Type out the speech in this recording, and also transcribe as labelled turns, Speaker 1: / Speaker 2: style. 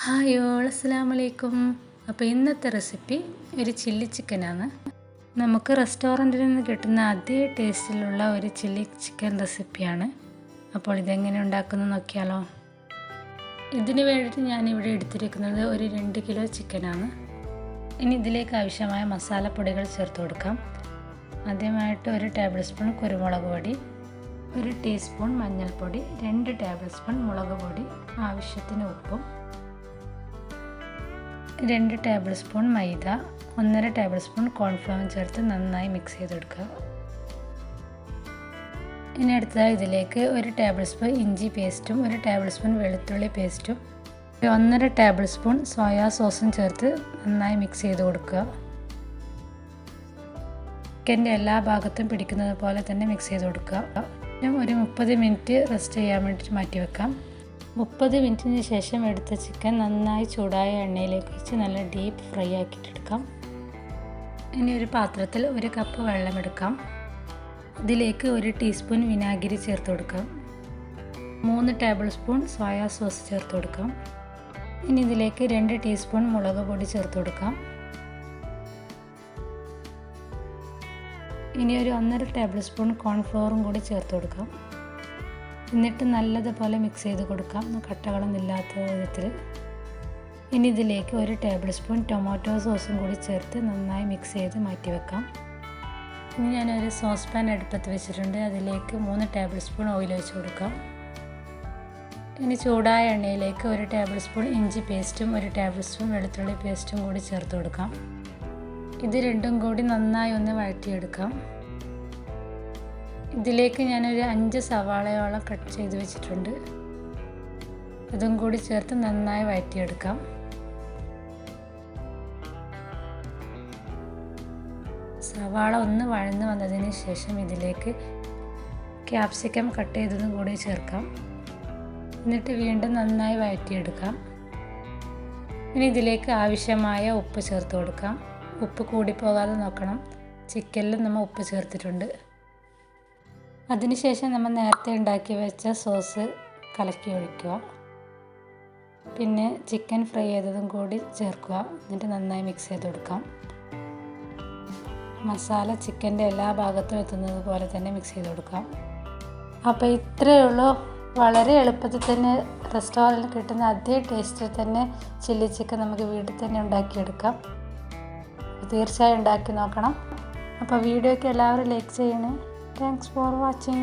Speaker 1: Hi all, അസ്സലാമു അലൈക്കും. അപ്പോൾ ഇന്നത്തെ റെസിപ്പി ഒരു ചില്ലി ചിക്കനാണ്. നമുക്ക് റെസ്റ്റോറൻറ്റിൽ നിന്ന് കിട്ടുന്ന അതേ ടേസ്റ്റിലുള്ള ഒരു ചില്ലി ചിക്കൻ റെസിപ്പിയാണ്. അപ്പോൾ ഇതെങ്ങനെ ഉണ്ടാക്കുന്നത് നോക്കിയാലോ. ഇതിന് വേണ്ടിയിട്ട് ഞാനിവിടെ എടുത്തിരിക്കുന്നത് ഒരു 2 കിലോ ചിക്കനാണ്. ഇനി ഇതിലേക്ക് ആവശ്യമായ മസാലപ്പൊടികൾ ചേർത്ത് കൊടുക്കാം. ആദ്യമായിട്ട് 1 ടേബിൾ സ്പൂൺ കുരുമുളക് പൊടി, 1 ടീസ്പൂൺ മഞ്ഞൾപ്പൊടി, 2 ടേബിൾ സ്പൂൺ മുളക് പൊടി, ആവശ്യത്തിന് ഉപ്പും, 2 ടേബിൾ സ്പൂൺ മൈദ, 1.5 ടേബിൾ സ്പൂൺ കോൺഫ്ലവർ ചേർത്ത് നന്നായി മിക്സ് ചെയ്തെടുക്കുക. ഇനി അടുത്തതായി ഇതിലേക്ക് 1 ടേബിൾ സ്പൂൺ ഇഞ്ചി പേസ്റ്റും 1 ടേബിൾ സ്പൂൺ വെളുത്തുള്ളി പേസ്റ്റും 1.5 ടേബിൾ സ്പൂൺ സോയാ സോസും ചേർത്ത് നന്നായി മിക്സ് ചെയ്ത് കൊടുക്കുക. ചിക്കൻ്റെ എല്ലാ ഭാഗത്തും പിടിക്കുന്നത് പോലെ തന്നെ മിക്സ് ചെയ്ത് കൊടുക്കുക. ഒരു 30 മിനിറ്റ് റെസ്റ്റ് ചെയ്യാൻ വേണ്ടിയിട്ട് മാറ്റി വെക്കാം. 30 മിനിറ്റിന് ശേഷം എടുത്ത ചിക്കൻ നന്നായി ചൂടായ എണ്ണയിലേക്ക് വെച്ച് നല്ല ഡീപ്പ് ഫ്രൈ ആക്കിയിട്ടെടുക്കാം. ഇനി ഒരു പാത്രത്തിൽ 1 കപ്പ് വെള്ളമെടുക്കാം. ഇതിലേക്ക് 1 ടീസ്പൂൺ വിനാഗിരി ചേർത്ത് കൊടുക്കാം. 3 ടേബിൾ സ്പൂൺ സോയാ സോസ് ചേർത്ത് കൊടുക്കാം. ഇനി ഇതിലേക്ക് 2 ടീസ്പൂൺ മുളക് പൊടി ചേർത്ത് കൊടുക്കാം. ഇനി ഒരു 1.5 ടേബിൾ സ്പൂൺ കോൺഫ്ലവറും കൂടി ചേർത്ത് കൊടുക്കാം. എന്നിട്ട് നല്ലതുപോലെ മിക്സ് ചെയ്ത് കൊടുക്കാം, കട്ടകളൊന്നും ഇല്ലാത്ത വിധത്തിൽ. ഇനി ഇതിലേക്ക് 1 ടേബിൾ സ്പൂൺ ടൊമാറ്റോ സോസും കൂടി ചേർത്ത് നന്നായി മിക്സ് ചെയ്ത് മാറ്റി വെക്കാം. ഇനി ഞാനൊരു സോസ് പാൻ അടുപ്പത്ത് വെച്ചിട്ടുണ്ട്. അതിലേക്ക് 3 ടേബിൾ സ്പൂൺ ഓയിൽ ഒഴിച്ച് കൊടുക്കാം. ഇനി ചൂടായ എണ്ണയിലേക്ക് 1 ടേബിൾ സ്പൂൺ ഇഞ്ചി പേസ്റ്റും 1 ടേബിൾ സ്പൂൺ വെളുത്തുള്ളി പേസ്റ്റും കൂടി ചേർത്ത് കൊടുക്കാം. ഇത് രണ്ടും കൂടി നന്നായി ഒന്ന് വഴറ്റിയെടുക്കാം. ഇതിലേക്ക് ഞാനൊരു 5 സവാളയോളം കട്ട് ചെയ്ത് വെച്ചിട്ടുണ്ട്. അതും കൂടി ചേർത്ത് നന്നായി വഴറ്റിയെടുക്കാം. സവാള ഒന്ന് വഴന്ന് വന്നതിന് ശേഷം ഇതിലേക്ക് ക്യാപ്സിക്കം കട്ട് ചെയ്തതും കൂടി ചേർക്കാം. എന്നിട്ട് വീണ്ടും നന്നായി വഴറ്റിയെടുക്കാം. ഇനി ഇതിലേക്ക് ആവശ്യമായ ഉപ്പ് ചേർത്ത് കൊടുക്കാം. ഉപ്പ് കൂടിപ്പോകാതെ നോക്കണം. ചിക്കനിൽ നമ്മൾ ഉപ്പ് ചേർത്തിട്ടുണ്ട്. അതിനുശേഷം നമ്മൾ നേരത്തെ ഉണ്ടാക്കി വെച്ച സോസ് കലക്കി ഒഴിക്കുക. പിന്നെ ചിക്കൻ ഫ്രൈ ചെയ്തതും കൂടി ചേർക്കുക. എന്നിട്ട് നന്നായി മിക്സ് ചെയ്ത് കൊടുക്കാം. മസാല ചിക്കൻ്റെ എല്ലാ ഭാഗത്തും എത്തുന്നത് പോലെ തന്നെ മിക്സ് ചെയ്ത് കൊടുക്കാം. അപ്പോൾ ഇത്രയേ ഉള്ളൂ. വളരെ എളുപ്പത്തിൽ തന്നെ റെസ്റ്റോറൻറ്റിൽ കിട്ടുന്ന അതേ ടേസ്റ്റിൽ തന്നെ ചില്ലി ചിക്കൻ നമുക്ക് വീട്ടിൽ തന്നെ ഉണ്ടാക്കിയെടുക്കാം. തീർച്ചയായും ഉണ്ടാക്കി നോക്കണം. അപ്പോൾ വീഡിയോയ്ക്ക് എല്ലാവരും ലൈക്ക് ചെയ്യണേ. Thanks for watching.